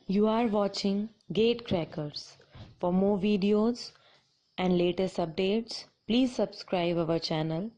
You are watching Gatecrackers. For more videos and latest updates, please subscribe our channel.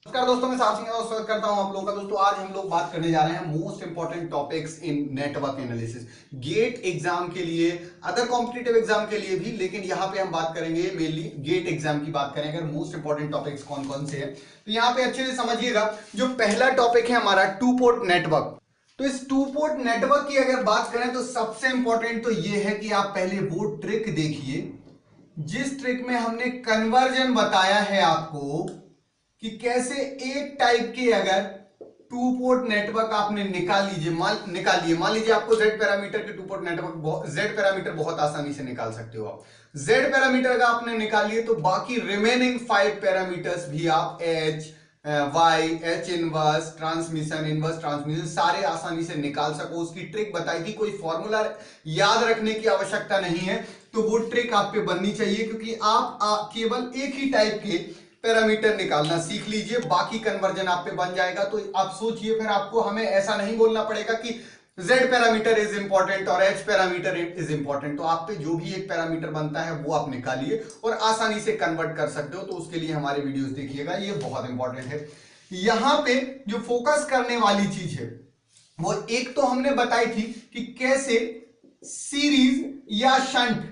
नमस्कार दोस्तों, मैं साहब सिंह स्वागत करता हूं आप लोगों का। दोस्तों आज हम लोग बात करने जा रहे हैं most important topics in network analysis, GATE exam के लिए, अदर कॉम्पिटिटिव एग्जाम के लिए भी, लेकिन यहां पे हम बात करेंगे मेनली गेट एग्जाम की बात करेंगे। अगर मोस्ट इंपॉर्टेंट टॉपिक्स कौन कौन से हैं तो यहां पे अच्छे से समझिएगा। जो पहला टॉपिक है हमारा टू पोर्ट नेटवर्क। तो इस टू पोर्ट नेटवर्क की अगर बात करें तो सबसे इंपॉर्टेंट तो यह है कि आप पहले वो ट्रिक देखिए जिस ट्रिक में हमने कन्वर्जन बताया है आपको कि कैसे एक टाइप के अगर टू पोर्ट नेटवर्क आपने मान लीजिए आपको जेड पैरामीटर के two port network, Z parameter बहुत आसानी से निकाल सकते हो आप। जेड पैरामीटर का आपने निकाल लिए तो बाकी रिमेनिंग 5 पैरामीटर्स भी आप H, Y, H inverse, transmission सारे आसानी से निकाल सको। उसकी ट्रिक बताई थी, कोई फॉर्मूला याद रखने की आवश्यकता नहीं है, तो वो ट्रिक आप पे बननी चाहिए क्योंकि आप केवल एक ही टाइप के पैरामीटर निकालना सीख लीजिए, बाकी कन्वर्जन आप पे बन जाएगा। तो आप सोचिए, फिर आपको हमें ऐसा नहीं बोलना पड़ेगा कि Z पैरामीटर इज इंपॉर्टेंट और H पैरामीटर इज इंपॉर्टेंट। तो आप पे जो भी एक पैरामीटर बनता है वो आप निकालिए और आसानी से कन्वर्ट कर सकते हो। तो उसके लिए हमारे वीडियोस देखिएगा, ये बहुत इंपॉर्टेंट है। यहां पे जो फोकस करने वाली चीज है वो एक तो हमने बताई थी कि कैसे सीरीज या शंट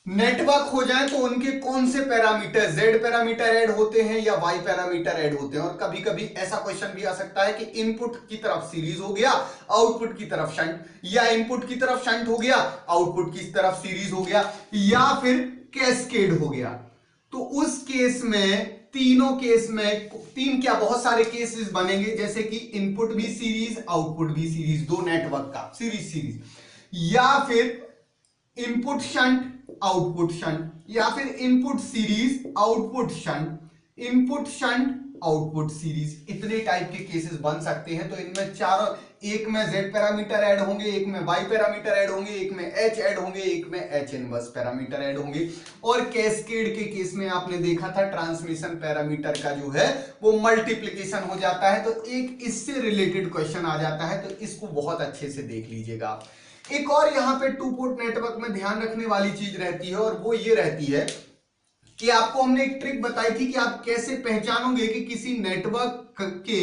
नेटवर्क हो जाए तो उनके कौन से पैरामीटर, जेड पैरामीटर ऐड होते हैं या वाई पैरामीटर ऐड होते हैं। और कभी कभी ऐसा क्वेश्चन भी आ सकता है कि इनपुट की तरफ सीरीज हो गया, आउटपुट की तरफ शंट, या इनपुट की तरफ शंट हो गया, आउटपुट की तरफ सीरीज हो गया, या फिर कैस्केड हो गया। तो उस केस में, तीनों केस में, बहुत सारे केसेस बनेंगे, जैसे कि इनपुट भी सीरीज, आउटपुट भी सीरीज, दो नेटवर्क का सीरीज, या फिर इनपुट शंट आउटपुट शंट, या फिर input series output shunt, input shunt output series. इतने टाइप के केसेस बन सकते हैं। तो इनमें चारों, एक में जेड पैरामीटर ऐड होंगे, एक में वाई पैरामीटर ऐड होंगे, एक में एच ऐड होंगे, एक में एच इनवर्स पैरामीटर ऐड होंगे। और कैस्केड के केस में आपने देखा था ट्रांसमिशन पैरामीटर का जो है वो मल्टीप्लीकेशन हो जाता है। तो एक इससे रिलेटेड क्वेश्चन आ जाता है, तो इसको बहुत अच्छे से देख लीजिएगा आप। एक और यहां पे टू पोर्ट नेटवर्क में ध्यान रखने वाली चीज रहती है, और वो ये रहती है कि आपको हमने एक ट्रिक बताई थी कि आप कैसे पहचानोगे कि किसी नेटवर्क के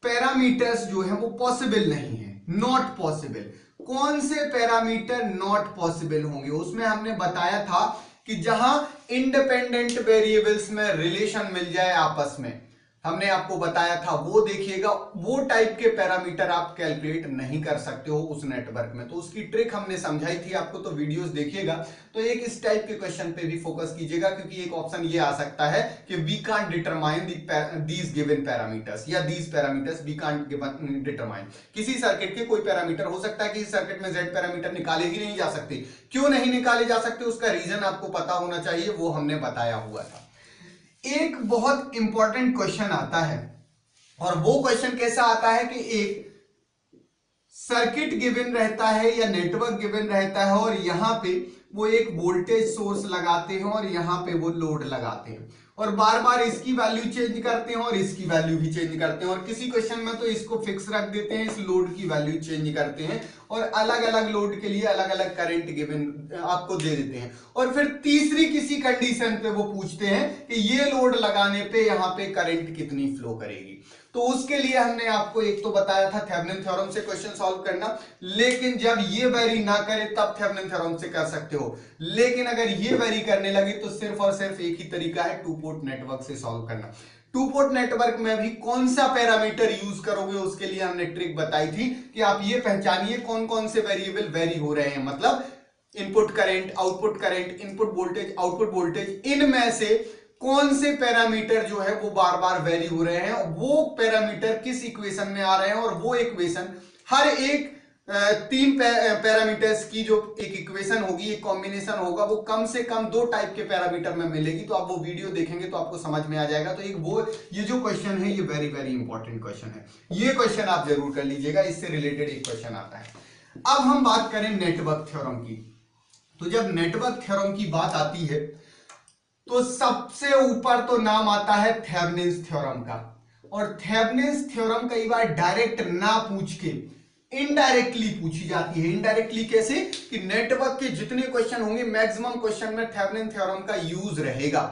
पैरामीटर्स जो है वो पॉसिबल नहीं है, नॉट पॉसिबल। कौन से पैरामीटर नॉट पॉसिबल होंगे? उसमें हमने बताया था कि जहां इंडिपेंडेंट वेरिएबल्स में रिलेशन मिल जाए आपस में, हमने आपको बताया था वो देखिएगा, वो टाइप के पैरामीटर आप कैलकुलेट नहीं कर सकते हो उस नेटवर्क में। तो उसकी ट्रिक हमने समझाई थी आपको, तो वीडियोस देखिएगा। तो एक इस टाइप के क्वेश्चन पे भी फोकस कीजिएगा, क्योंकि एक ऑप्शन ये आ सकता है कि we can't determine these given parameters, या these parameters we can't determine. किसी सर्किट के कोई पैरामीटर हो सकता है कि इस सर्किट में जेड पैरामीटर निकाले ही नहीं जा सकते। क्यों नहीं निकाले जा सकते, उसका रीजन आपको पता होना चाहिए, वो हमने बताया हुआ था। एक बहुत इंपॉर्टेंट क्वेश्चन आता है, और वो क्वेश्चन कैसा आता है कि एक सर्किट गिवन रहता है या नेटवर्क गिवन रहता है, और यहां पे वो एक वोल्टेज सोर्स लगाते हैं और यहां पे वो लोड लगाते हैं, और बार बार इसकी वैल्यू चेंज करते हैं और इसकी वैल्यू भी चेंज करते हैं, और किसी क्वेश्चन में तो इसको फिक्स रख देते हैं, इस लोड की वैल्यू चेंज करते हैं, और अलग अलग लोड के लिए अलग अलग करंट गिवन आपको दे देते हैं। और फिर तीसरी किसी कंडीशन पे वो पूछते हैं कि ये लोड लगाने पे यहां पे करंट कितनी फ्लो करेगी। तो उसके लिए हमने आपको एक तो बताया था थेवेनिन थ्योरम से क्वेश्चन सॉल्व करना, लेकिन जब ये वेरी ना करे तब थेवेनिन थ्योरम से कर सकते हो। लेकिन अगर ये वेरी करने लगे तो सिर्फ और सिर्फ एक ही तरीका है, टू पोर्ट नेटवर्क से सॉल्व करना। टू पोर्ट नेटवर्क में भी कौन सा पैरामीटर यूज करोगे, उसके लिए हमने ट्रिक बताई थी कि आप ये पहचानिए कौन कौन से वेरिएबल वेरी हो रहे हैं, मतलब input current, output current, input voltage, output voltage, इनमें से कौन से पैरामीटर जो है वो बार बार वेरी हो रहे हैं, वो पैरामीटर किस इक्वेशन में आ रहे हैं, और वो इक्वेशन हर एक तीन पैरामीटर्स की जो एक इक्वेशन होगी, एक कॉम्बिनेशन होगा, वो कम से कम दो टाइप के पैरामीटर में मिलेगी। तो आप वो वीडियो देखेंगे तो आपको समझ में आ जाएगा। तो एक वो, ये जो क्वेश्चन है ये वेरी वेरी इंपॉर्टेंट क्वेश्चन है, ये क्वेश्चन आप जरूर कर लीजिएगा, इससे रिलेटेड एक क्वेश्चन आता है। अब हम बात करें नेटवर्क थ्योरम की। तो जब नेटवर्क थ्योरम की बात आती है तो सबसे ऊपर तो नाम आता है थेवेनिन्स थ्योरम का, और थेवेनिन्स थ्योरम कई बार डायरेक्ट ना पूछ के इनडायरेक्टली पूछी जाती है। इनडायरेक्टली कैसे? कि नेटवर्क के जितने क्वेश्चन होंगे मैक्सिमम क्वेश्चन में थेवेनिन थ्योरम का यूज रहेगा।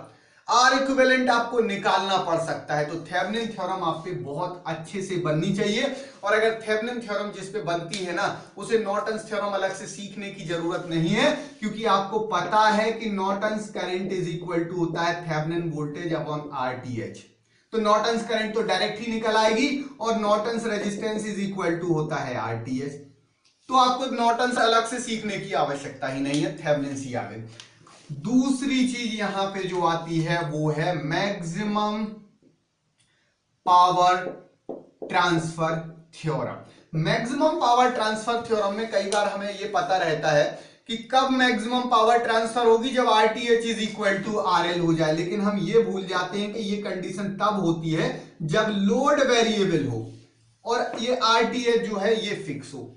आर इक्विवेलेंट आपको निकालना पड़ सकता है, तो थेवेनिन थ्योरम आप पे बहुत अच्छे से बननी चाहिए। और अगर थेवेनिन थ्योरम जिस पे बनती है ना, उसे नॉर्टन्स थ्योरम अलग से सीखने की जरूरत नहीं है, क्योंकि आपको पता है कि Norton's current is equal to होता है थेवेनिन वोल्टेज अपॉन आरटीएच। तो नॉर्टन्स करंट तो डायरेक्ट ही निकल आएगी और Norton's resistance is equal to होता है आरटीएच। तो आपको नॉर्टन्स अलग से सीखने की आवश्यकता ही नहीं है, थेवेनिन ही आ गए। दूसरी चीज यहां पे जो आती है वो है maximum power transfer theorem. Maximum power transfer theorem में कई बार हमें ये पता रहता है कि कब मैक्सिमम पावर ट्रांसफर होगी, जब RTH is equal to RL हो जाए। लेकिन हम ये भूल जाते हैं कि ये कंडीशन तब होती है जब लोड वेरिएबल हो और ये आरटीएच जो है ये फिक्स हो।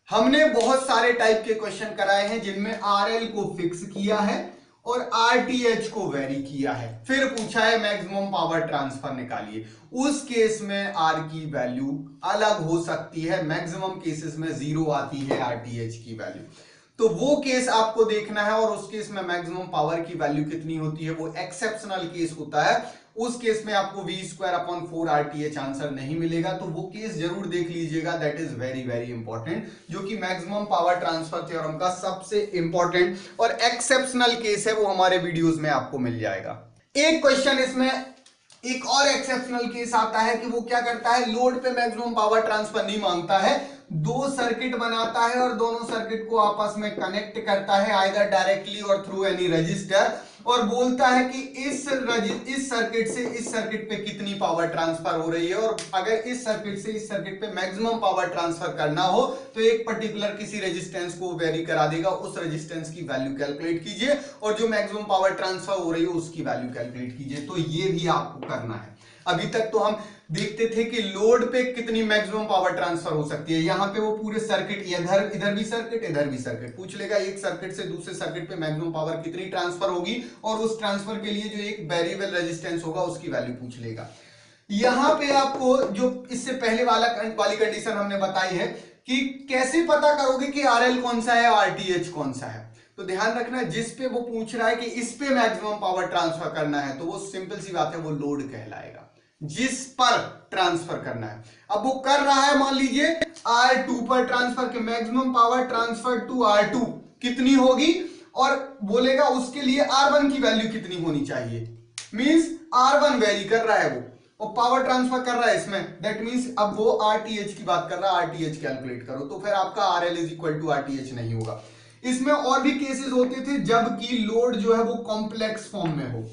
हमने बहुत सारे टाइप के क्वेश्चन कराए हैं जिनमें आरएल को फिक्स किया है और आरटीएच को वेरी किया है, फिर पूछा है मैक्सिमम पावर ट्रांसफर निकालिए। उस केस में आर की वैल्यू अलग हो सकती है, मैक्सिमम केसेस में 0 आती है आरटीएच की वैल्यू। तो वो केस आपको देखना है और उस केस में मैक्सिमम पावर की वैल्यू कितनी होती है, वो एक्सेप्शनल केस होता है। उस केस में आपको v²/4 RTH आंसर नहीं मिलेगा, तो वो केस जरूर देख लीजिएगा, that is very very important, जो कि मैक्सिमम पावर ट्रांसफर थ्योरम का सबसे इंपॉर्टेंट और एक्सेप्शनल केस है, वो हमारे वीडियोस में आपको मिल जाएगा। एक क्वेश्चन इसमें एक और एक्सेप्शनल केस आता है कि वो क्या करता है, लोड पे मैक्सिमम पावर ट्रांसफर नहीं मांगता है, दो सर्किट बनाता है और दोनों सर्किट को आपस में कनेक्ट करता है आइदर डायरेक्टली और थ्रू एनी रजिस्टर, और बोलता है कि इस सर्किट से इस सर्किट पे कितनी पावर ट्रांसफर हो रही है, और अगर इस सर्किट से इस सर्किट पे मैक्सिमम पावर ट्रांसफर करना हो तो एक पर्टिकुलर किसी रेजिस्टेंस को वेरी करा देगा, उस रेजिस्टेंस की वैल्यू कैलकुलेट कीजिए और जो मैक्सिमम पावर ट्रांसफर हो रही है उसकी वैल्यू कैलकुलेट कीजिए। तो ये भी आपको करना है। अभी तक तो हम देखते थे कि लोड पे कितनी मैक्सिमम पावर ट्रांसफर हो सकती है, यहां पे वो पूरे सर्किट, इधर भी सर्किट इधर भी सर्किट पूछ लेगा, एक सर्किट से दूसरे सर्किट पे मैक्सिमम पावर कितनी ट्रांसफर होगी और उस ट्रांसफर के लिए जो एक वेरिएबल रेजिस्टेंस होगा उसकी वैल्यू पूछ लेगा। यहां पे आपको जो इससे पहले वाली कंडीशन हमने बताई है कि कैसे पता करोगे कि आरएल कौन सा है, आरटीएच कौन सा है। तो ध्यान रखना, जिस पे वो पूछ रहा है कि इस पे मैक्सिमम पावर ट्रांसफर करना है, तो वो सिंपल सी बात है, वो लोड कहलाएगा, जिस पर ट्रांसफर करना है। अब वो कर रहा है, मान लीजिए R2 पर ट्रांसफर के maximum power transfer to R2 कितनी होगी, और बोलेगा उसके लिए R1 की वैल्यू कितनी होनी चाहिए, मींस R1 वेरी कर रहा है वो और पावर ट्रांसफर कर रहा है इसमें, दैट मींस अब वो आरटीएच की बात कर रहा है, आरटीएच कैलकुलेट करो, तो फिर आपका RL is equal to RTH नहीं होगा। इसमें और भी केसेस होते थे जबकि लोड जो है वो कॉम्प्लेक्स फॉर्म में हो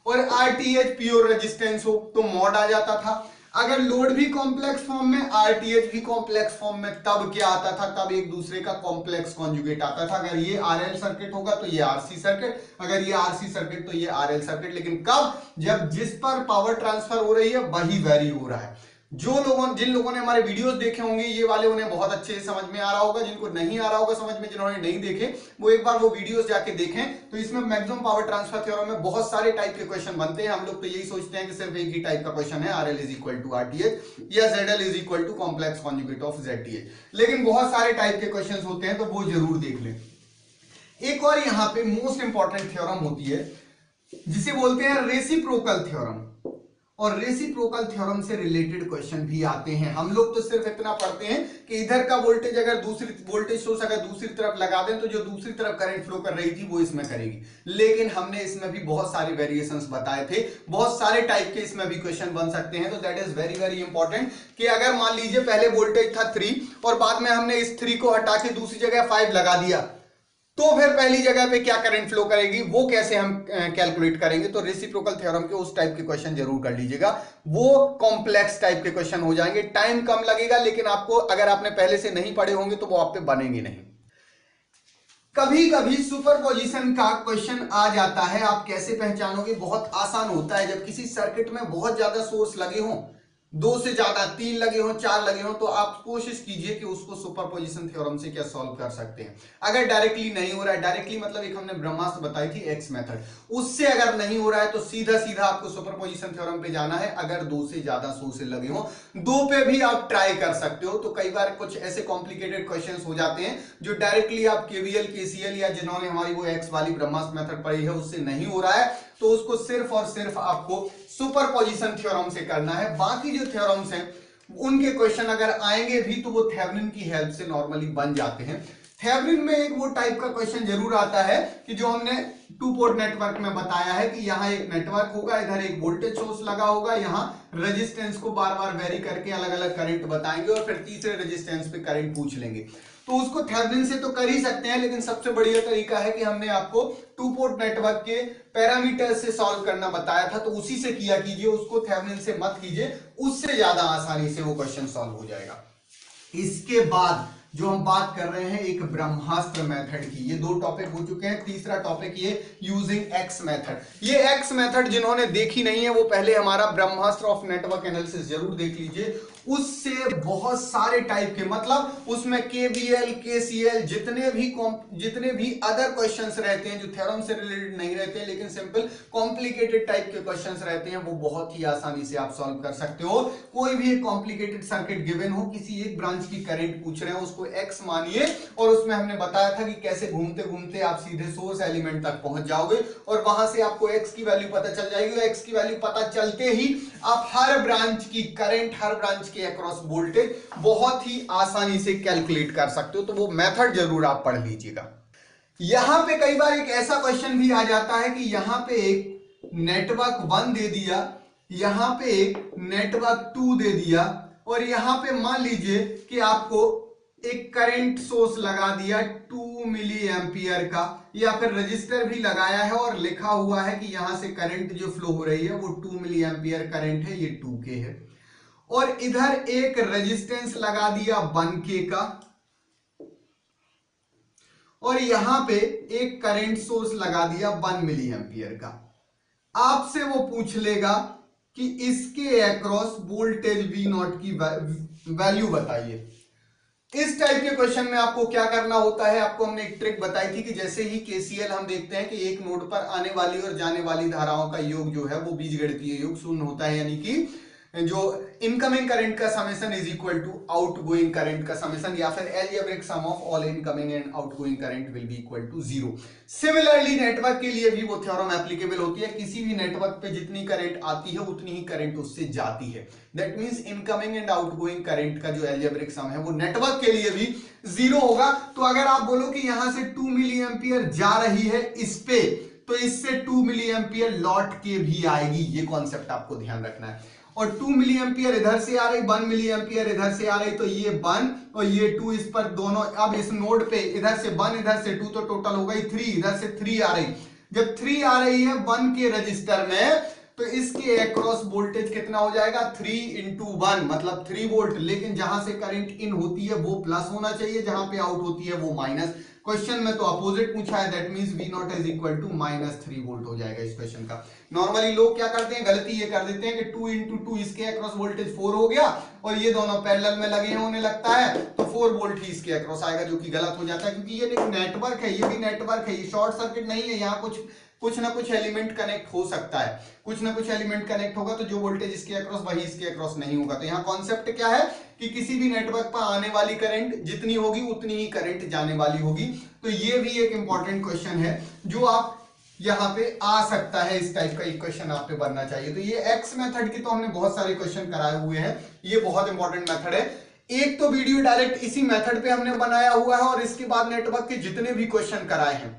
और आरटीएच प्योर रेजिस्टेंस हो तो मॉड आ जाता था। अगर लोड भी कॉम्प्लेक्स फॉर्म में, आरटीएच भी कॉम्प्लेक्स फॉर्म में, तब क्या आता था, तब एक दूसरे का कॉम्प्लेक्स कॉन्जुगेट आता था। अगर ये आरएल सर्किट होगा तो ये आरसी सर्किट, अगर ये आरसी सर्किट तो ये आरएल सर्किट। लेकिन कब, जब जिस पर पावर ट्रांसफर हो रही है वही वेरी हो रहा है। जिन लोगों ने हमारे वीडियोस देखे होंगे ये वाले, उन्हें बहुत अच्छे से समझ में आ रहा होगा, जिनको नहीं आ रहा होगा समझ में, जिन्होंने नहीं देखे वो एक बार वो वीडियोस जाके देखें। तो इसमें मैक्सिमम पावर ट्रांसफर थ्योरम में बहुत सारे टाइप के क्वेश्चन बनते हैं। हम लोग तो यही सोचते हैं कि सिर्फ एक ही टाइप का क्वेश्चन है, RL is equal to RTH या ZL is equal to complex conjugate of ZTH, लेकिन बहुत सारे टाइप के क्वेश्चन होते हैं, तो वो जरूर देख लें। एक और यहाँ पे मोस्ट इंपॉर्टेंट थ्योरम होती है जिसे बोलते हैं रेसिप्रोकल थ्योरम, और रेसिप्रोकल थ्योरम से रिलेटेड क्वेश्चन भी आते हैं। हम लोग तो सिर्फ इतना पढ़ते हैं कि इधर का वोल्टेज अगर दूसरी वोल्टेज सोर्स अगर दूसरी तरफ लगा दें तो जो दूसरी तरफ करंट फ्लो कर रही थी वो इसमें करेगी, लेकिन हमने इसमें भी बहुत सारे वेरिएशंस बताए थे, बहुत सारे टाइप के इसमें भी क्वेश्चन बन सकते हैं। तो that is very very important कि अगर मान लीजिए पहले वोल्टेज था 3 और बाद में हमने इस 3 को हटा के दूसरी जगह 5 लगा दिया, तो फिर पहली जगह पे क्या करंट फ्लो करेगी, वो कैसे हम कैलकुलेट करेंगे। तो रेसिप्रोकल थ्योरम के उस टाइप के क्वेश्चन जरूर कर लीजिएगा, वो कॉम्प्लेक्स टाइप के क्वेश्चन हो जाएंगे, टाइम कम लगेगा, लेकिन आपको अगर आपने पहले से नहीं पढ़े होंगे तो वो आप पे बनेंगे नहीं। कभी कभी सुपरपोजिशन का क्वेश्चन आ जाता है, आप कैसे पहचानोगे, बहुत आसान होता है। जब किसी सर्किट में बहुत ज्यादा सोर्स लगे हों, दो से ज्यादा, तीन लगे हो, चार लगे हो, तो आप कोशिश कीजिए कि उसको सुपरपोजिशन थ्योरम से क्या सॉल्व कर सकते हैं। अगर डायरेक्टली नहीं हो रहा है, डायरेक्टली मतलब एक हमने ब्रह्मास्त्र बताई थी एक्स मेथड, उससे अगर नहीं हो रहा है तो सीधा सीधा आपको सुपरपोजिशन थ्योरम पे जाना है। अगर दो से ज्यादा सोर्सेज लगे हो, दो पे भी आप ट्राई कर सकते हो। तो कई बार कुछ ऐसे कॉम्प्लिकेटेड क्वेश्चंस हो जाते हैं जो डायरेक्टली आप केवीएल केसीएल या जिन्होंने हमारी वो एक्स वाली ब्रह्मास्त्र मेथड पढ़ी है उससे नहीं हो रहा है, तो उसको सिर्फ और सिर्फ आपको सुपरपोजिशन थ्योरम से करना है। बाकी जो थ्योरम्स हैं उनके क्वेश्चन अगर आएंगे भी तो वो थेवेनिन की हेल्प से नॉर्मली बन जाते हैं। थेवेनिन में एक वो टाइप का क्वेश्चन जरूर आता है कि जो हमने टू पोर्ट नेटवर्क में बताया है कि यहाँ एक नेटवर्क होगा, इधर एक वोल्टेज सोर्स लगा होगा, यहाँ रेजिस्टेंस को बार बार वेरी करके अलग अलग करंट बताएंगे और फिर तीसरे रेजिस्टेंस पे करंट पूछ लेंगे। तो उसको थेवेनिन से तो कर ही सकते हैं, लेकिन सबसे बढ़िया तरीका है कि हमने आपको टू पोर्ट नेटवर्क के पैरामीटर से सॉल्व करना बताया था, तो उसी से किया कीजिए, उसको थेवेनिन से मत कीजिए, उससे ज्यादा आसानी से वो क्वेश्चन सॉल्व हो जाएगा। इसके बाद जो हम बात कर रहे हैं एक ब्रह्मास्त्र मेथड की, ये दो टॉपिक हो चुके हैं। तीसरा टॉपिक ये यूजिंग एक्स मेथड। ये एक्स मेथड जिन्होंने देखी नहीं है वो पहले हमारा ब्रह्मास्त्र ऑफ नेटवर्क एनालिसिस जरूर देख लीजिए। उससे बहुत सारे टाइप के, मतलब उसमें केवीएल केसीएल जितने भी अदर क्वेश्चंस रहते हैं जो थ्योरम से रिलेटेड नहीं रहते हैं लेकिन सिंपल कॉम्प्लिकेटेड टाइप के क्वेश्चंस रहते हैं, वो बहुत ही आसानी से आप सॉल्व कर सकते हो। कोई भी एक कॉम्प्लिकेटेड सर्किट गिवन हो, किसी एक ब्रांच की करंट पूछ रहे हैं, उसको एक्स मानिए और उसमें हमने बताया था कि कैसे घूमते घूमते आप सीधे सोर्स एलिमेंट तक पहुंच जाओगे और वहां से आपको एक्स की वैल्यू पता चल जाएगी और एक्स की वैल्यू पता चलते ही आप हर ब्रांच की करंट, हर ब्रांच के अक्रॉस वोल्टेज बहुत ही आसानी से कैलकुलेट कर सकते हो। तो वो मेथड जरूर आप पढ़ लीजिएगा। यहां पे कई बार एक ऐसा क्वेश्चन भी आ जाता है कि यहां पे एक नेटवर्क 1 दे दिया, यहां पे एक नेटवर्क 2 दे दिया और यहां पे मान लीजिए कि आपको एक करंट सोर्स लगा दिया 2 मिली एम्पियर का, या फिर रजिस्टर भी लगाया है और लिखा हुआ है कि यहां से करंट जो फ्लो हो रही है वो 2 मिली एम्पियर करंट है, ये 2K है। और इधर एक रेजिस्टेंस लगा दिया 1K का और यहां पे एक करंट सोर्स लगा दिया 1 मिली एम्पियर का। आपसे वो पूछ लेगा कि इसके अक्रॉस वोल्टेज V0 की वैल्यू बताइए। इस टाइप के क्वेश्चन में आपको क्या करना होता है, आपको हमने एक ट्रिक बताई थी कि जैसे ही केसीएल हम देखते हैं कि एक नोड पर आने वाली और जाने वाली धाराओं का योग जो है वो बीजगणितीय योग शून्य होता है, यानी कि जो इनकमिंग करंट का summation is equal to outgoing current का समेशन, या फिर algebraic sum of all incoming and outgoing current will be equal to 0। Similarly network के लिए भी वो थ्योरम एप्लीकेबल होती है। किसी भी नेटवर्क पे जितनी करंट आती है उतनी ही करंट उससे जाती है। That means incoming and outgoing current का जो अलजेब्रिक सम है वो नेटवर्क के लिए भी 0 होगा। तो अगर आप बोलो कि यहां से 2 मिली एम्पियर जा रही है इस पे, तो इससे 2 मिली एम्पियर लौट के भी आएगी। ये कॉन्सेप्ट आपको ध्यान रखना है। और 2 मिली एम्पियर इधर से आ रही, 1 मिली एम्पियर इधर से आ रही, तो ये 1 और ये 2 इस पर दोनों, अब इस नोड पे इधर से 1 इधर से 2 तो टोटल हो गई 3, इधर से 3 आ रही। जब 3 आ रही है 1 के रजिस्टर में तो इसके अक्रॉस वोल्टेज कितना हो जाएगा 3 इंटू 1 मतलब 3 वोल्ट। लेकिन जहां से करंट इन होती है वो प्लस होना चाहिए, जहां पे आउट होती है वो माइनस। क्वेश्चन में तो अपोजिट पूछा है, that means V0 is equal to -3 volt हो जाएगा इस क्वेश्चन का। नॉर्मली लोग क्या करते हैं, गलती ये कर देते हैं कि 2 इंटू 2 इसके अक्रॉस वोल्टेज 4 हो गया और ये दोनों पैरेलल में लगे होने लगता है तो 4 वोल्ट ही इसके अक्रॉस आएगा, जो कि गलत हो जाता है क्योंकि ये एक नेटवर्क है, ये भी नेटवर्क है, ये शॉर्ट सर्किट नहीं है। यहाँ कुछ ना कुछ एलिमेंट कनेक्ट हो सकता है, कुछ ना कुछ एलिमेंट कनेक्ट होगा तो जो वोल्टेज इसके अक्रॉस वही इसके अक्रॉस नहीं होगा। तो यहाँ कॉन्सेप्ट क्या है कि किसी भी नेटवर्क पर आने वाली करंट जितनी होगी उतनी ही करंट जाने वाली होगी। तो ये भी एक इंपॉर्टेंट क्वेश्चन है जो आप यहाँ पे आ सकता है, इस टाइप का एक क्वेश्चन आप पे बनना चाहिए। तो ये एक्स मेथड की तो हमने बहुत सारे क्वेश्चन कराए हुए हैं, ये बहुत इंपॉर्टेंट मेथड है। एक तो वीडियो डायरेक्ट इसी मेथड पे हमने बनाया हुआ है और इसके बाद नेटवर्क के जितने भी क्वेश्चन कराए हैं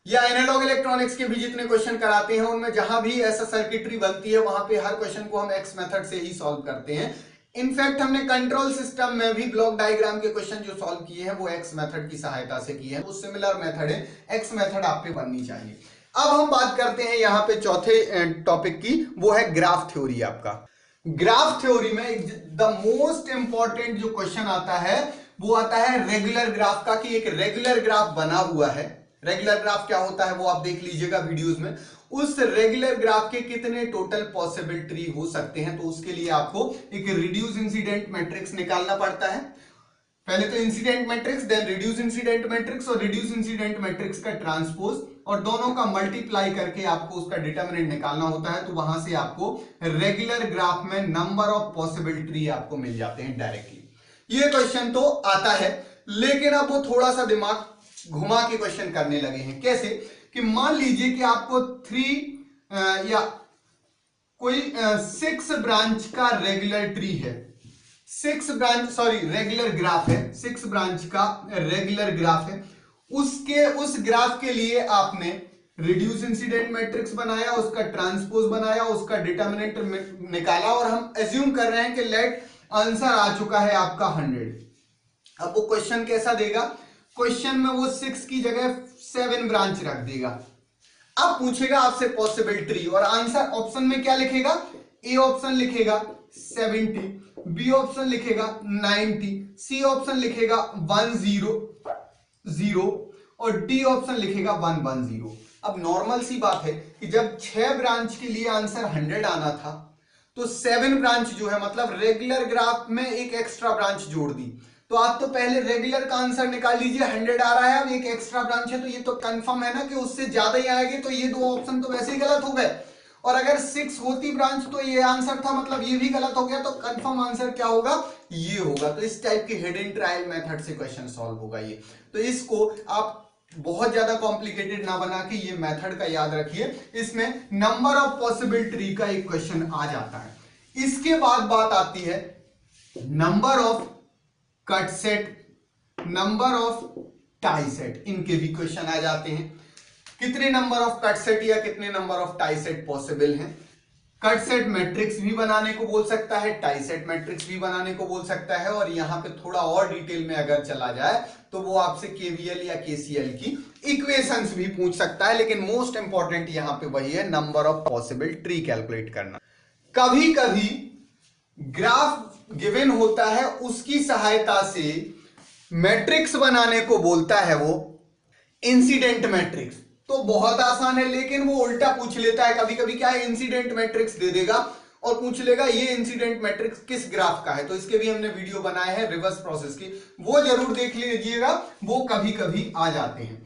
या एनालॉग इलेक्ट्रॉनिक्स के भी जितने क्वेश्चन कराते हैं उनमें जहां भी ऐसा सर्किटरी बनती है वहां पे हर क्वेश्चन को हम एक्स मेथड से ही सॉल्व करते हैं। इनफैक्ट हमने कंट्रोल सिस्टम में भी ब्लॉक डायग्राम के क्वेश्चन जो सॉल्व किए हैं वो एक्स मेथड की सहायता से किए हैं। वो सिमिलर मेथड है, एक्स मेथड आप पे बननी चाहिए। अब हम बात करते हैं यहाँ पे चौथे टॉपिक की, वो है ग्राफ थ्योरी। आपका ग्राफ थ्योरी में द मोस्ट इंपॉर्टेंट जो क्वेश्चन आता है वो आता है रेगुलर ग्राफ का, कि एक रेगुलर ग्राफ बना हुआ है रेगुलर ग्राफ क्या होता है वो आप देख लीजिएगा वीडियोस में। उस रेगुलर ग्राफ के कितने टोटल पॉसिबल ट्री हो सकते हैं, तो उसके लिए आपको एक रिड्यूस इंसिडेंट मैट्रिक्स निकालना पड़ता है। पहले तो incident matrix, then reduce incident matrix, और रिड्यूस इंसिडेंट मैट्रिक्स का ट्रांसपोज, और दोनों का मल्टीप्लाई करके आपको उसका डिटरमिनेंट निकालना होता है। तो वहां से आपको रेगुलर ग्राफ में नंबर ऑफ पॉसिबल ट्री आपको मिल जाते हैं डायरेक्टली। ये क्वेश्चन तो आता है, लेकिन अब वो थोड़ा सा दिमाग घुमा के क्वेश्चन करने लगे हैं। कैसे कि मान लीजिए कि आपको 3 या कोई 6 ब्रांच का रेगुलर ट्री है, 6 ब्रांच रेगुलर ग्राफ है, 6 ब्रांच का रेगुलर ग्राफ है। उस ग्राफ के लिए आपने रिड्यूस इंसिडेंट मैट्रिक्स बनाया, उसका ट्रांसपोज बनाया, उसका डिटरमिनेंट निकाला, और हम एज्यूम कर रहे हैं कि लेट आंसर आ चुका है आपका 100। अब वो क्वेश्चन कैसा देगा, क्वेश्चन में वो 6 की जगह 7 ब्रांच रख देगा। अब पूछेगा आपसे पॉसिबल ट्री, और आंसर ऑप्शन में क्या लिखेगा, ए ऑप्शन लिखेगा 70, बी ऑप्शन लिखेगा 90, सी ऑप्शन लिखेगा 100 और डी ऑप्शन लिखेगा 110। अब नॉर्मल सी बात है कि जब 6 ब्रांच के लिए आंसर 100 आना था, तो 7 ब्रांच जो है, मतलब रेगुलर ग्राफ में एक एक्स्ट्रा ब्रांच जोड़ दी। तो आप तो पहले रेगुलर का आंसर निकाल लीजिए, 100 आ रहा है, अब एक एक्स्ट्रा ब्रांच है तो ये तो कंफर्म है ना कि उससे ज्यादा ही आएगी, तो ये 2 ऑप्शन तो वैसे ही गलत हो गए। और अगर 6 होती ब्रांच तो ये आंसर था, मतलब ये भी गलत हो गया, तो कंफर्म आंसर क्या होगा, ये होगा। तो इस टाइप की हिडन ट्रायल मेथड से क्वेश्चन सॉल्व होगा ये। तो इसको आप बहुत ज्यादा कॉम्प्लिकेटेड ना बना के ये मेथड का याद रखिए, इसमें नंबर ऑफ पॉसिबल ट्री का एक क्वेश्चन आ जाता है। इसके बाद बात आती है number of cut set, number of tie set, इनके भी क्वेश्चन आ जाते हैं। कितने नंबर ऑफ कट सेट या कितने number of tie set possible हैं। कट सेट मैट्रिक्स भी बनाने को बोल सकता है, टाई सेट मैट्रिक्स भी बनाने को बोल सकता है, और यहां पे थोड़ा और डिटेल में अगर चला जाए तो वो आपसे केवीएल या केसीएल की इक्वेशंस भी पूछ सकता है। लेकिन मोस्ट इंपॉर्टेंट यहां पे वही है, number of possible tree calculate करना। कभी कभी ग्राफ गिवन होता है, उसकी सहायता से मैट्रिक्स बनाने को बोलता है वो इंसिडेंट मैट्रिक्स। तो बहुत आसान है, लेकिन वो उल्टा पूछ लेता है कभी कभी। क्या है, इंसिडेंट मैट्रिक्स दे देगा और पूछ लेगा ये इंसिडेंट मैट्रिक्स किस ग्राफ का है। तो इसके भी हमने वीडियो बनाए हैं रिवर्स प्रोसेस की, वो जरूर देख लीजिएगा, वो कभी कभी आ जाते हैं।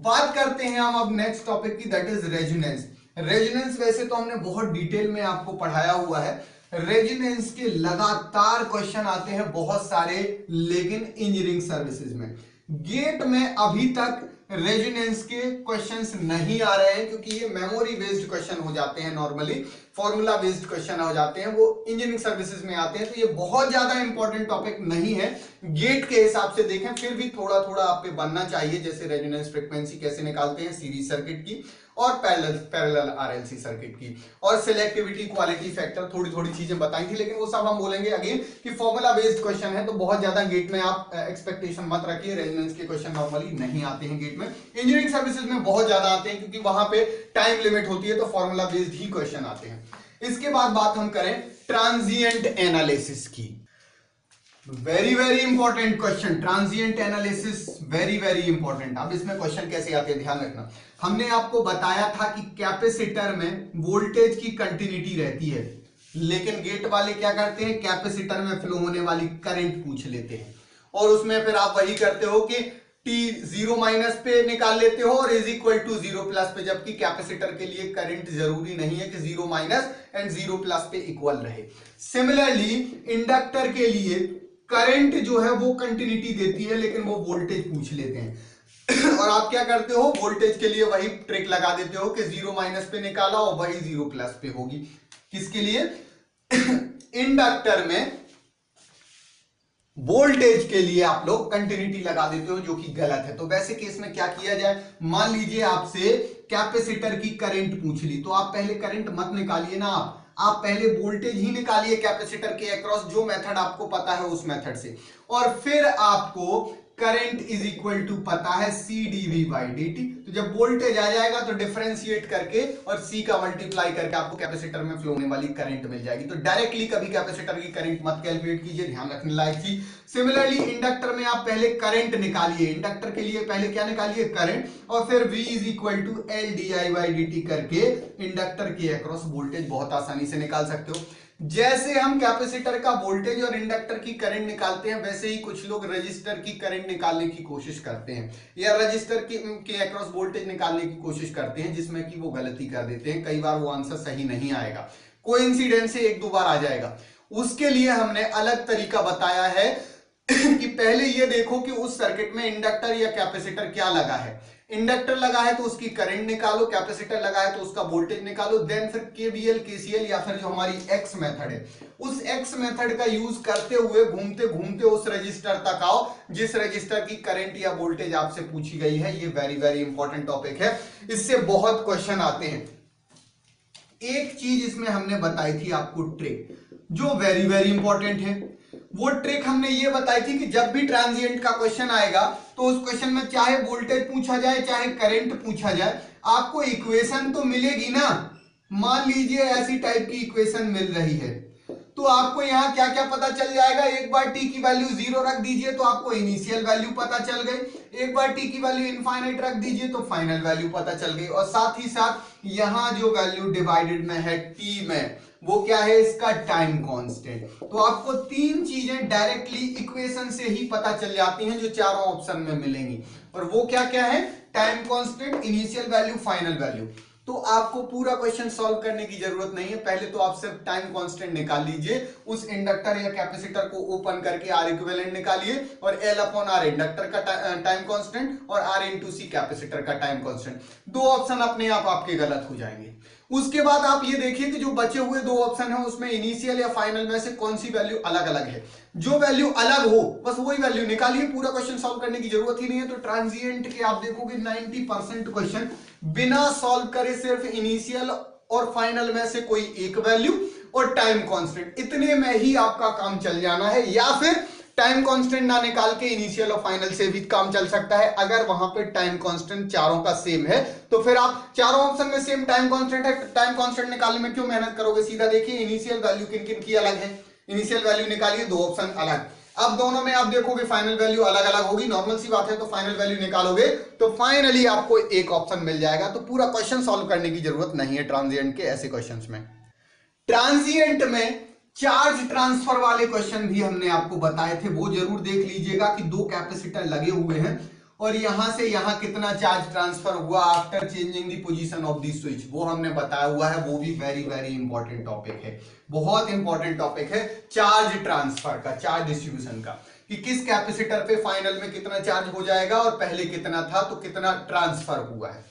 बात करते हैं हम अब नेक्स्ट टॉपिक की, दैट इज रेजोनेंस। रेजोनेंस वैसे तो हमने बहुत डिटेल में आपको पढ़ाया हुआ है। रेजोनेंस के लगातार क्वेश्चन आते हैं बहुत सारे, लेकिन इंजीनियरिंग सर्विसेज में गेट में अभी तक रेजोनेंस के क्वेश्चंस नहीं आ रहे हैं, क्योंकि ये मेमोरी बेस्ड क्वेश्चन हो जाते हैं, नॉर्मली फॉर्मूला बेस्ड क्वेश्चन हो जाते हैं, वो इंजीनियरिंग सर्विसेज में आते हैं। तो ये बहुत ज्यादा इंपॉर्टेंट टॉपिक नहीं है गेट के हिसाब से देखें, फिर भी थोड़ा थोड़ा आप पे बनना चाहिए। जैसे रेजोनेंस फ्रीक्वेंसी कैसे निकालते हैं सीरीज सर्किट की, और पैरेलल आरएलसी सर्किट की, और सिलेक्टिविटी, क्वालिटी फैक्टर, थोड़ी थोड़ी चीजें बताई थी, लेकिन वो सब हम बोलेंगे अगेन कि फॉर्मूला बेस्ड क्वेश्चन है। तो बहुत ज्यादा गेट में आप एक्सपेक्टेशन मत रखिए, रेजोनेंस के क्वेश्चन नॉर्मली नहीं आते हैं गेट में। इंजीनियरिंग सर्विसेज में बहुत ज्यादा आते हैं, क्योंकि वहां पे टाइम लिमिट होती है, तो फॉर्मूला बेस्ड ही क्वेश्चन आते हैं। इसके बाद बात हम करें ट्रांजिएंट एनालिसिस की। Very very important question, transient analysis very very important. अब इसमें क्वेश्चन कैसे आते हैं ध्यान रखना। हमने आपको बताया था कि कैपेसिटर में वोल्टेज की कंटिन्यूटी रहती है, लेकिन गेट वाले क्या करते हैं, कैपेसिटर में फ्लो होने वाली करंट पूछ लेते हैं, और उसमें फिर आप वही करते हो कि टी 0 माइनस पे निकाल लेते हो और इज इक्वल टू 0 प्लस पे, जबकि कैपेसिटर के लिए करंट जरूरी नहीं है कि 0 माइनस एंड 0 प्लस पे इक्वल रहे। सिमिलरली इंडक्टर के लिए करंट जो है वो कंटिन्यूटी देती है, लेकिन वो वोल्टेज पूछ लेते हैं और आप क्या करते हो, वोल्टेज के लिए वही ट्रिक लगा देते हो कि 0 माइनस पे निकाला और वही 0 प्लस पे होगी। किसके लिए, इंडक्टर में वोल्टेज के लिए आप लोग कंटिन्यूटी लगा देते हो, जो कि गलत है। तो वैसे केस में क्या किया जाए, मान लीजिए आपसे कैपेसिटर की करंट पूछ ली, तो आप पहले करंट मत निकालिए ना, आप पहले वोल्टेज ही निकालिए कैपेसिटर के अक्रॉस, जो मेथड आपको पता है उस मेथड से, और फिर आपको करंट इज इक्वल टू पता है C dV बाई dt। तो जब वोल्टेज आ जाएगा तो डिफरेंशिएट करके और C का मल्टीप्लाई करके आपको कैपेसिटर में फ्लो होने वाली करंट मिल जाएगी। तो डायरेक्टली कभी कैपेसिटर की करंट मत कैलकुलेट कीजिए, ध्यान रखने लायक चीज। सिमिलरली इंडक्टर में आप पहले करंट निकालिए, इंडक्टर के लिए पहले क्या निकालिए, करंट, और फिर V is equal to L di by dt करके इंडक्टर के अक्रॉस वोल्टेज बहुत आसानी से निकाल सकते हो। जैसे हम कैपेसिटर का वोल्टेज और इंडक्टर की करंट निकालते हैं, वैसे ही कुछ लोग रजिस्टर की करंट निकालने की कोशिश करते हैं या रजिस्टर के अक्रॉस वोल्टेज निकालने की कोशिश करते हैं, जिसमें कि वो गलती कर देते हैं। कई बार वो आंसर सही नहीं आएगा, कोइंसिडेंस से एक दो बार आ जाएगा। उसके लिए हमने अलग तरीका बताया है कि पहले ये देखो कि उस सर्किट में इंडक्टर या कैपेसिटर क्या लगा है। इंडक्टर लगा है तो उसकी करंट निकालो, कैपेसिटर लगा है तो उसका वोल्टेज निकालो, देन फिर केवीएल केसीएल या फिर जो हमारी एक्स मेथड है, उस एक्स मेथड का यूज करते हुए घूमते घूमते उस रजिस्टर तक आओ जिस रजिस्टर की करंट या वोल्टेज आपसे पूछी गई है। ये वेरी वेरी इंपॉर्टेंट टॉपिक है, इससे बहुत क्वेश्चन आते हैं। एक चीज इसमें हमने बताई थी आपको ट्रिक, जो वेरी वेरी इंपॉर्टेंट है। वो ट्रिक हमने ये बताई थी कि जब भी ट्रांजिएंट का क्वेश्चन आएगा तो उस क्वेश्चन में चाहे वोल्टेज पूछा जाए चाहे करंट पूछा जाए, आपको इक्वेशन तो मिलेगी ना। मान लीजिए ऐसी टाइप की इक्वेशन मिल रही है, तो आपको यहां क्या क्या पता चल जाएगा। एक बार टी की वैल्यू 0 रख दीजिए तो आपको इनिशियल वैल्यू पता चल गई, एक बार टी की वैल्यू इनफाइनाइट रख दीजिए तो फाइनल वैल्यू पता चल गई, और साथ ही साथ यहां जो वैल्यू डिवाइडेड में है टी में, वो क्या है, इसका टाइम कांस्टेंट। तो आपको तीन चीजें डायरेक्टली इक्वेशन से ही पता चल जाती हैं जो चारों ऑप्शन में मिलेंगी, और वो क्या क्या है, time constant, initial value, final value. तो आपको पूरा क्वेश्चन सॉल्व करने की जरूरत नहीं है, पहले तो आप सिर्फ टाइम कांस्टेंट निकाल लीजिए, उस इंडक्टर या कैपेसिटर को ओपन करके आर इक्विवेलेंट निकालिए, और एल अपॉन आर इंडक्टर का टाइम कांस्टेंट और आर इंटू सी कैपेसिटर का टाइम कांस्टेंट। दो ऑप्शन अपने आप आपके गलत हो जाएंगे। उसके बाद आप ये देखिए कि जो बचे हुए दो ऑप्शन हैं उसमें इनिशियल या फाइनल में से कौन सी वैल्यू अलग अलग है। जो वैल्यू अलग हो बस वही वैल्यू निकालिए, पूरा क्वेश्चन सॉल्व करने की जरूरत ही नहीं है। तो ट्रांजिएंट के आप देखोगे 90% क्वेश्चन बिना सॉल्व करे सिर्फ इनिशियल और फाइनल में से कोई एक वैल्यू और टाइम कांस्टेंट, इतने में ही आपका काम चल जाना है, या फिर टाइम कांस्टेंट ना निकाल के इनिशियल और फाइनल से भी काम चल सकता है। अगर वहां पे टाइम कांस्टेंट चारों का सेम है तो फिर आप चारों ऑप्शन में सेम टाइम कांस्टेंट है, टाइम कांस्टेंट निकालने में क्यों मेहनत करोगे, सीधा देखिए इनिशियल वैल्यू किन किन की अलग है, इनिशियल वैल्यू निकालिए, दो ऑप्शन अलग। अब दोनों में आप देखोगे फाइनल वैल्यू अलग अलग होगी, नॉर्मल सी बात है। तो फाइनल वैल्यू निकालोगे तो फाइनली आपको एक ऑप्शन मिल जाएगा। तो पूरा क्वेश्चन सॉल्व करने की जरूरत नहीं है ट्रांजिएंट के ऐसे क्वेश्चंस में। ट्रांजिएंट में चार्ज ट्रांसफर वाले क्वेश्चन भी हमने आपको बताए थे, वो जरूर देख लीजिएगा कि दो कैपेसिटर लगे हुए हैं और यहां से यहां कितना चार्ज ट्रांसफर हुआ after changing the position of the switch, वो हमने बताया हुआ है। वो भी वेरी वेरी इंपॉर्टेंट टॉपिक है, बहुत इंपॉर्टेंट टॉपिक है चार्ज ट्रांसफर का, चार्ज डिस्ट्रीब्यूशन का, कि किस कैपेसिटर पे फाइनल में कितना चार्ज हो जाएगा और पहले कितना था तो कितना ट्रांसफर हुआ है।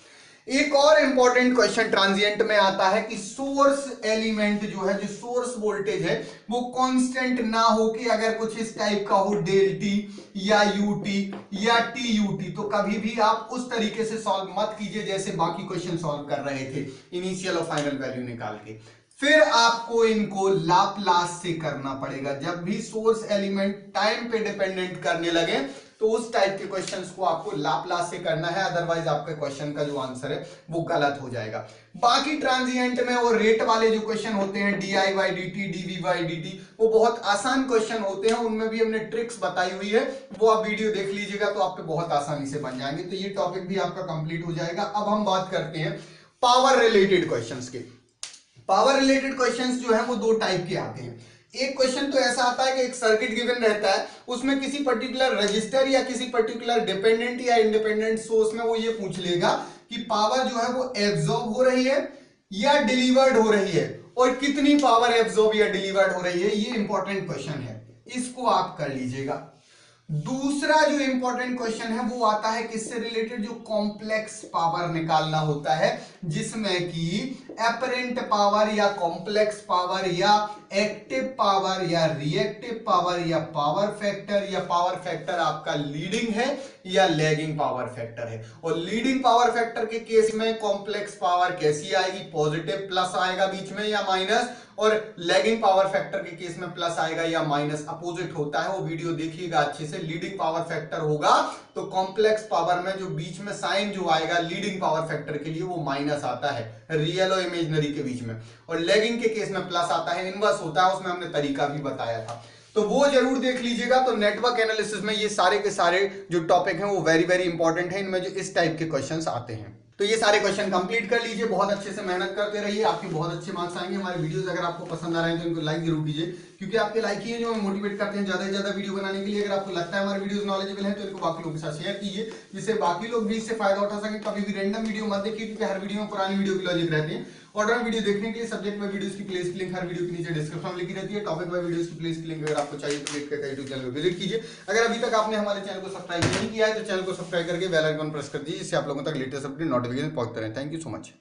एक और इंपॉर्टेंट क्वेश्चन ट्रांजिएंट में आता है कि सोर्स एलिमेंट जो है, जो सोर्स वोल्टेज है वो कांस्टेंट ना हो कि अगर कुछ इस टाइप का हो डेल टी या यूटी या टी यूटी, तो कभी भी आप उस तरीके से सॉल्व मत कीजिए जैसे बाकी क्वेश्चन सॉल्व कर रहे थे इनिशियल और फाइनल वैल्यू निकाल के। फिर आपको इनको लाप्लास से करना पड़ेगा। जब भी सोर्स एलिमेंट टाइम पे डिपेंडेंट करने लगे तो उस टाइप के क्वेश्चंस को आपको लाप्लास से करना है, अदरवाइज आपके क्वेश्चन का जो आंसर है वो गलत हो जाएगा। बाकी ट्रांजिएंट में वो रेट वाले जो क्वेश्चन होते हैं D I by D T, DV by D T, वो बहुत आसान क्वेश्चन होते हैं, उनमें भी हमने ट्रिक्स बताई हुई है, वो आप वीडियो देख लीजिएगा तो आप पे बहुत आसानी से बन जाएंगे। तो ये टॉपिक भी आपका कंप्लीट हो जाएगा। अब हम बात करते हैं पावर रिलेटेड क्वेश्चंस की। पावर रिलेटेड क्वेश्चंस जो है वो दो टाइप के आते हैं। एक क्वेश्चन तो ऐसा आता है कि एक सर्किट गिवन रहता है, उसमें किसी पर्टिकुलर रजिस्टर या किसी पर्टिकुलर डिपेंडेंट या इंडिपेंडेंट सोर्स में वो ये पूछ लेगा कि पावर जो है वो एब्जॉर्ब हो रही है या डिलीवर्ड हो रही है, और कितनी पावर एब्जॉर्ब या डिलीवर्ड हो रही है। ये इंपॉर्टेंट क्वेश्चन है, इसको आप कर लीजिएगा। दूसरा जो इंपॉर्टेंट क्वेश्चन है वो आता है किससे रिलेटेड, जो कॉम्प्लेक्स पावर निकालना होता है, जिसमें कि एपरेंट पावर या कॉम्प्लेक्स पावर या एक्टिव पावर या रिएक्टिव पावर या पावर फैक्टर आपका लीडिंग है या लैगिंग पावर फैक्टर है। और लीडिंग पावर फैक्टर के केस में कॉम्प्लेक्स पावर कैसी आएगी, पॉजिटिव प्लस आएगा बीच में या माइनस, और लैगिंग पावर फैक्टर के केस में प्लस आएगा या माइनस, अपोजिट होता है। वो वीडियो देखिएगा अच्छे से। लीडिंग पावर फैक्टर होगा तो कॉम्प्लेक्स पावर में जो बीच में साइन जो आएगा लीडिंग पावर फैक्टर के लिए वो माइनस आता है रियल और इमेजिनरी के बीच में, और लैगिंग के केस में प्लस आता है, इनवर्स होता है, उसमें हमने तरीका भी बताया था, तो वो जरूर देख लीजिएगा। तो नेटवर्क एनालिसिस में ये सारे के सारे जो टॉपिक हैं वो वेरी वेरी इंपॉर्टेंट है, इनमें जो इस टाइप के क्वेश्चंस आते हैं। तो ये सारे क्वेश्चन कंप्लीट कर लीजिए, बहुत अच्छे से मेहनत करते रहिए, आपके बहुत अच्छे मार्क्स आएंगे। हमारे वीडियोस अगर आपको पसंद आ रहे हैं तो इनको लाइक जरूर कीजिए, क्योंकि आपके लाइक ही है जो हमें मोटिवेट करते हैं ज्यादा से ज्यादा वीडियो बनाने के लिए। अगर आपको लगता है हमारे वीडियोस नॉलेजेबल हैं तो इनको बाकी लोगों के साथ शेयर कीजिए, जिससे बाकी लोग भी इससे फायदा उठा सकें। कभी भी रैंडम वीडियो मत देखिए, क्योंकि हर वीडियो में पुरानी वीडियो की लॉजिक रहते हैं। ऑर्डर वीडियो देखने के लिए सब्जेक्ट में वीडियोस की प्लेलिस्ट की लिंक हर वीडियो के नीचे डिस्क्रिप्शन में लिखी रहती है। टॉपिक में वीडियोस की प्लेलिस्ट की लिंक अगर आपको चाहिए तो क्लिक करके यूट्यूब चैनल पर विजिट कीजिए। अगर अभी तक आपने हमारे चैनल को सब्सक्राइब नहीं किया है तो चैनल को सब्सक्राइब करके बेल आइकन प्रेस कर दीजिए, जिससे आप लोगों तक लेटेस्ट अपडेट नोटिफिकेशन पहुंचते रहे। Thank you so much.